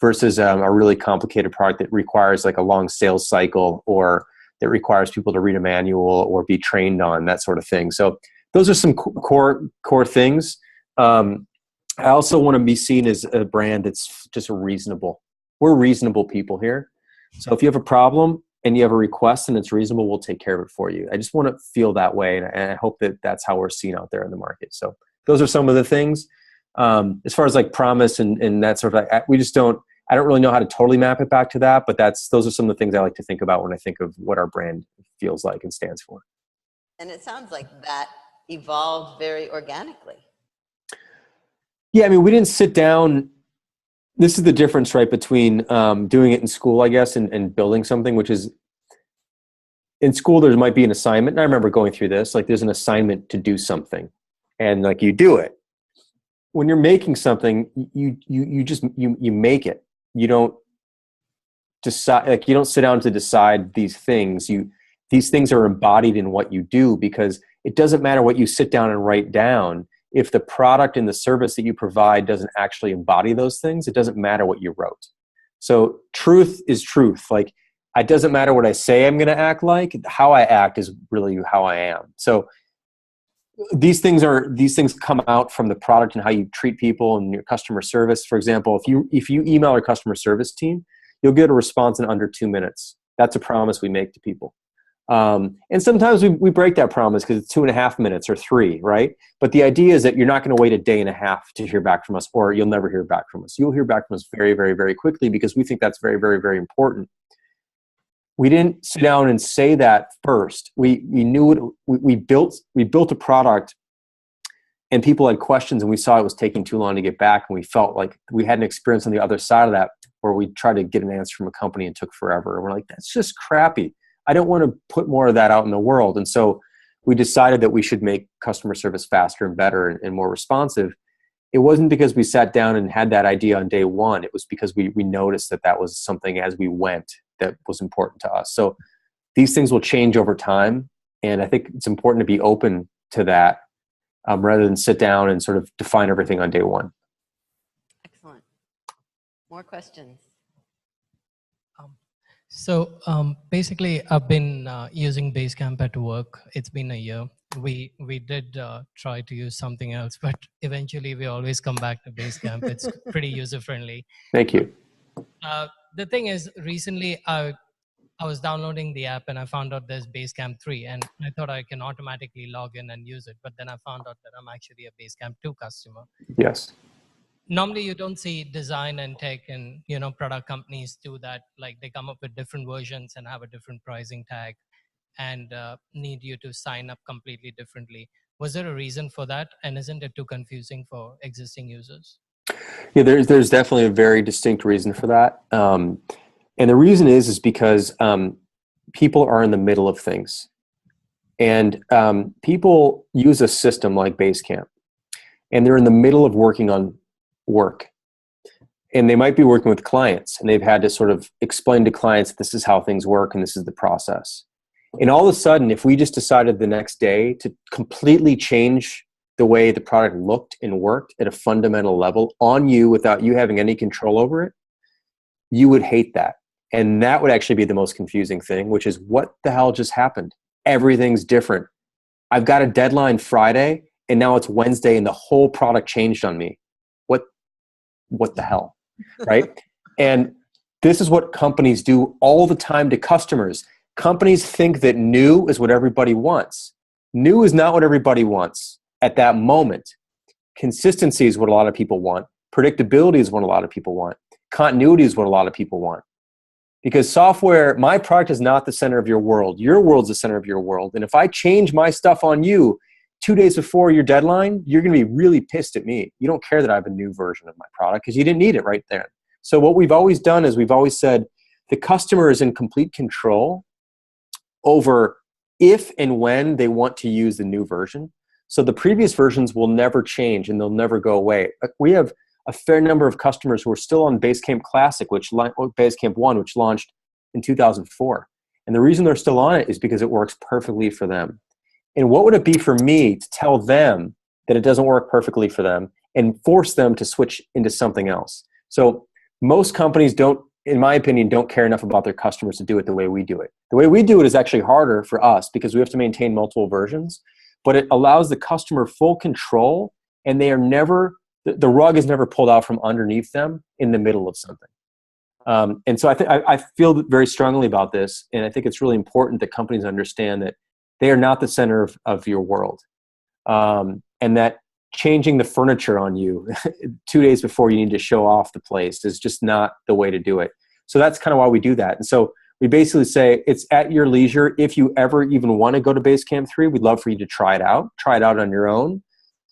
versus a really complicated product that requires like a long sales cycle, or that requires people to read a manual or be trained on, that sort of thing. So those are some core things. I also want to be seen as a brand that's just reasonable. We're reasonable people here. So if you have a problem and you have a request and it's reasonable, we'll take care of it for you. I just want to feel that way. And I hope that that's how we're seen out there in the market. So those are some of the things. As far as like promise and that sort of, I don't really know how to totally map it back to that, but those are some of the things I like to think about when I think of what our brand feels like and stands for. And it sounds like that evolved very organically. Yeah, I mean, we didn't sit down. This is the difference, right, between doing it in school, I guess, and building something, which is in school, there might be an assignment. And I remember going through this, like there's an assignment to do something and like you do it. When you're making something, you just make it. You don't decide, like you don't sit down to decide these things. These things are embodied in what you do, because it doesn't matter what you sit down and write down. If the product and the service that you provide doesn't actually embody those things, it doesn't matter what you wrote. So truth is truth. Like it doesn't matter what I say I'm going to act like. How I act is really how I am. So these things come out from the product and how you treat people and your customer service. For example, if you email our customer service team, you'll get a response in under 2 minutes. That's a promise we make to people. And sometimes we break that promise because it's 2.5 minutes or 3, right? But the idea is that you're not going to wait a day and a half to hear back from us, or you'll never hear back from us. You'll hear back from us very, very, very quickly, because we think that's very, very, very important. We didn't sit down and say that first. We knew it. We built a product, and people had questions, and we saw it was taking too long to get back, and we felt like we had an experience on the other side of that where we tried to get an answer from a company and took forever. And we're like, that's just crappy. I don't want to put more of that out in the world. And so we decided that we should make customer service faster and better and more responsive. It wasn't because we sat down and had that idea on day one. It was because we noticed that was something as we went that was important to us. So these things will change over time. And I think it's important to be open to that rather than sit down and sort of define everything on day one. Excellent. More questions? So basically, I've been using Basecamp at work. It's been a year. We did try to use something else, but eventually we always come back to Basecamp. It's pretty user-friendly. Thank you. The thing is, recently I was downloading the app and I found out there's Basecamp 3, and I thought I can automatically log in and use it. But then I found out that I'm actually a Basecamp 2 customer. Yes. Normally you don't see design and tech and product companies do that. Like they come up with different versions and have a different pricing tag and need you to sign up completely differently. Was there a reason for that? And isn't it too confusing for existing users? Yeah, there's definitely a very distinct reason for that. And the reason is because people are in the middle of things. And people use a system like Basecamp, and they're in the middle of working on work. And they might be working with clients, and they've had to sort of explain to clients, this is how things work and this is the process. And all of a sudden, if we just decided the next day to completely change the way the product looked and worked at a fundamental level on you without you having any control over it, you would hate that. And that would actually be the most confusing thing, which is, what the hell just happened? Everything's different. I've got a deadline Friday and now it's Wednesday and the whole product changed on me. What the hell? Right? And this is what companies do all the time to customers. Companies think that new is what everybody wants. New is not what everybody wants at that moment. Consistency is what a lot of people want. Predictability is what a lot of people want. Continuity is what a lot of people want. Because software, my product is not the center of your world. Your world's the center of your world. And if I change my stuff on you 2 days before your deadline, you're going to be really pissed at me. You don't care that I have a new version of my product because you didn't need it right there. So what we've always done is we've always said the customer is in complete control over if and when they want to use the new version. So the previous versions will never change and they'll never go away. We have a fair number of customers who are still on Basecamp Classic, Basecamp 1, which launched in 2004. And the reason they're still on it is because it works perfectly for them. And what would it be for me to tell them that it doesn't work perfectly for them and force them to switch into something else? So most companies don't, in my opinion, don't care enough about their customers to do it the way we do it. The way we do it is actually harder for us because we have to maintain multiple versions, but it allows the customer full control, and they are never, the rug is never pulled out from underneath them in the middle of something. And so I feel very strongly about this, and I think it's really important that companies understand that they are not the center of your world, and that changing the furniture on you 2 days before you need to show off the place is just not the way to do it. So that's kind of why we do that. And so we basically say it's at your leisure. If you ever even want to go to Basecamp 3, we'd love for you to try it out on your own,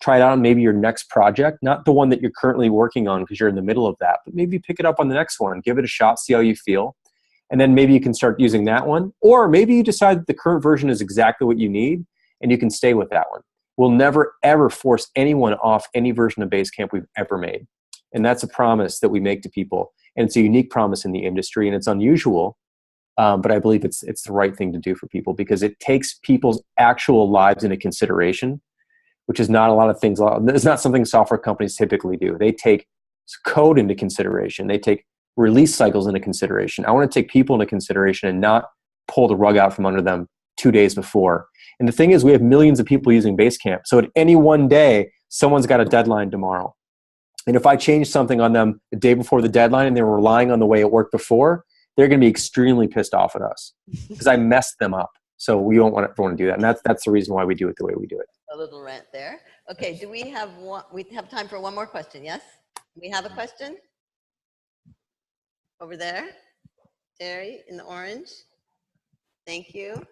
try it out on maybe your next project, not the one that you're currently working on because you're in the middle of that, but maybe pick it up on the next one, give it a shot, see how you feel. And then maybe you can start using that one. Or maybe you decide that the current version is exactly what you need and you can stay with that one. We'll never, ever force anyone off any version of Basecamp we've ever made. And that's a promise that we make to people. And it's a unique promise in the industry, and it's unusual, but I believe it's the right thing to do for people because it takes people's actual lives into consideration, which is not a lot of things. It's not something software companies typically do. They take code into consideration. They take release cycles into consideration. I want to take people into consideration and not pull the rug out from under them 2 days before. And the thing is, we have millions of people using Basecamp. So at any one day, someone's got a deadline tomorrow. And if I change something on them the day before the deadline and they're relying on the way it worked before, they're going to be extremely pissed off at us because I messed them up. So we don't want to do that. And that's the reason why we do it the way we do it. A little rant there. Okay, do we have one? We have time for one more question, yes? We have a question? Over there. Terry in the orange. Thank you.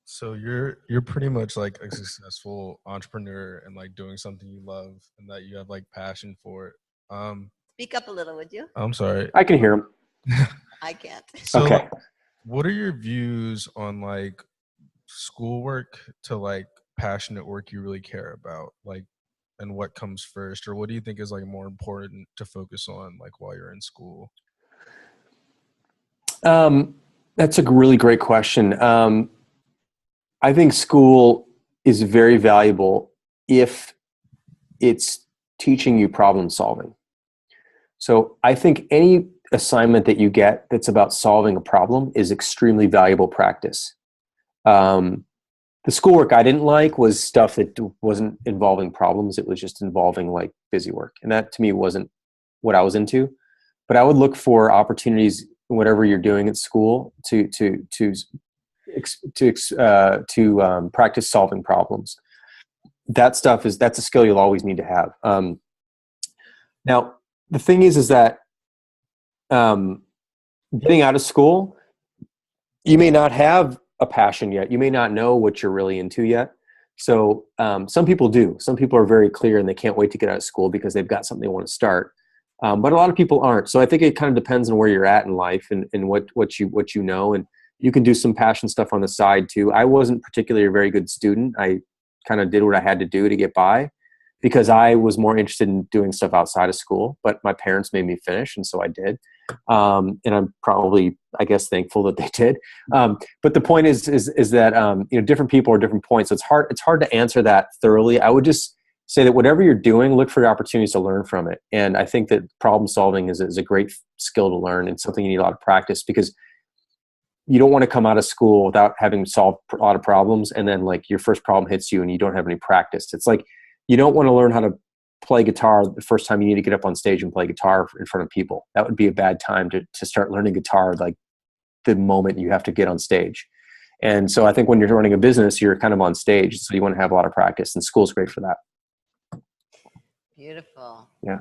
So you're pretty much like a successful entrepreneur and like doing something you love and that you have like passion for it. Speak up a little, would you? I'm sorry. I can hear him. I can't. So Okay. what are your views on like schoolwork to like passionate work you really care about? Like, and what comes first, or what do you think is like more important to focus on like while you're in school? That's a really great question. I think school is very valuable if it's teaching you problem solving. So I think any assignment that you get that's about solving a problem is extremely valuable practice. The schoolwork I didn't like was stuff that wasn't involving problems. It was just involving like busy work. And that to me wasn't what I was into. But I would look for opportunities, whatever you're doing at school, to practice solving problems. That's a skill you'll always need to have. Now, the thing is that getting out of school, you may not have a passion yet. You may not know what you're really into yet. So some people do. Some people are very clear and they can't wait to get out of school because they've got something they want to start. But a lot of people aren't. So I think it kind of depends on where you're at in life and what you know. And you can do some passion stuff on the side too. I wasn't particularly a very good student. I kind of did what I had to do to get by because I was more interested in doing stuff outside of school, but my parents made me finish. And so I did. And I'm probably, I guess, thankful that they did. But the point is that, different people are different points. So it's hard to answer that thoroughly. I would just say that whatever you're doing, look for opportunities to learn from it. And I think that problem solving is a great skill to learn and something you need a lot of practice, because you don't want to come out of school without having solved a lot of problems. And then like your first problem hits you and you don't have any practice. It's like, you don't want to learn how to play guitar the first time you need to get up on stage and play guitar in front of people. That would be a bad time to start learning guitar, like the moment you have to get on stage. And so I think when you're running a business, you're kind of on stage. So you want to have a lot of practice, and school's great for that. Beautiful. Yeah.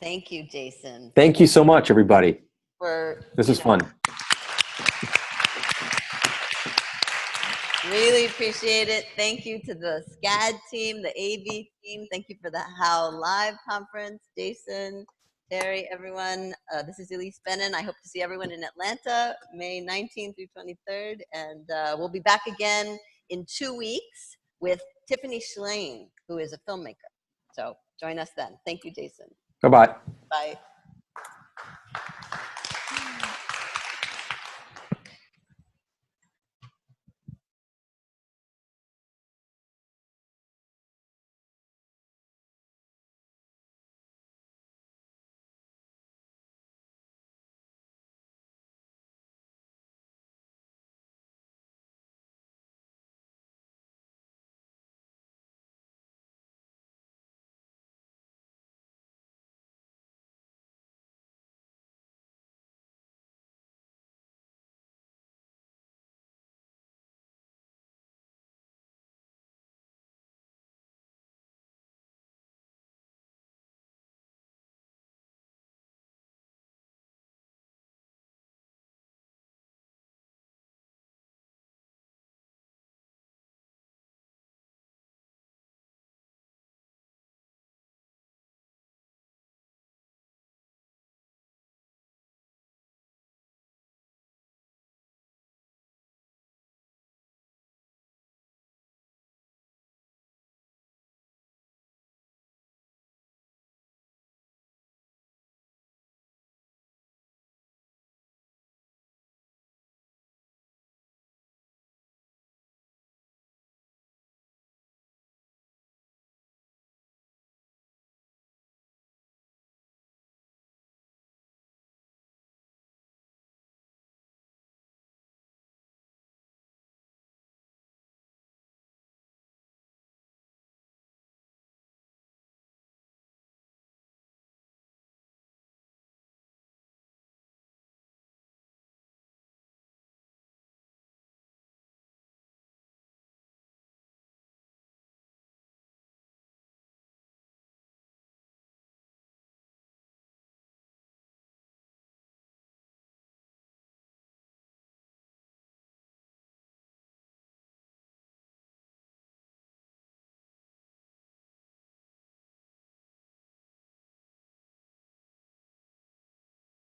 Thank you, Jason. Thank you so much, everybody. This was fun. Really appreciate it. Thank you to the SCAD team, the AV team. Thank you for the HOWDesignLive conference. Jason, Terry, everyone. This is Ilise Benun. I hope to see everyone in Atlanta, May 19th through 23rd. And we'll be back again in 2 weeks with Tiffany Schlane, who is a filmmaker. So join us then. Thank you, Jason. Bye-bye. Bye.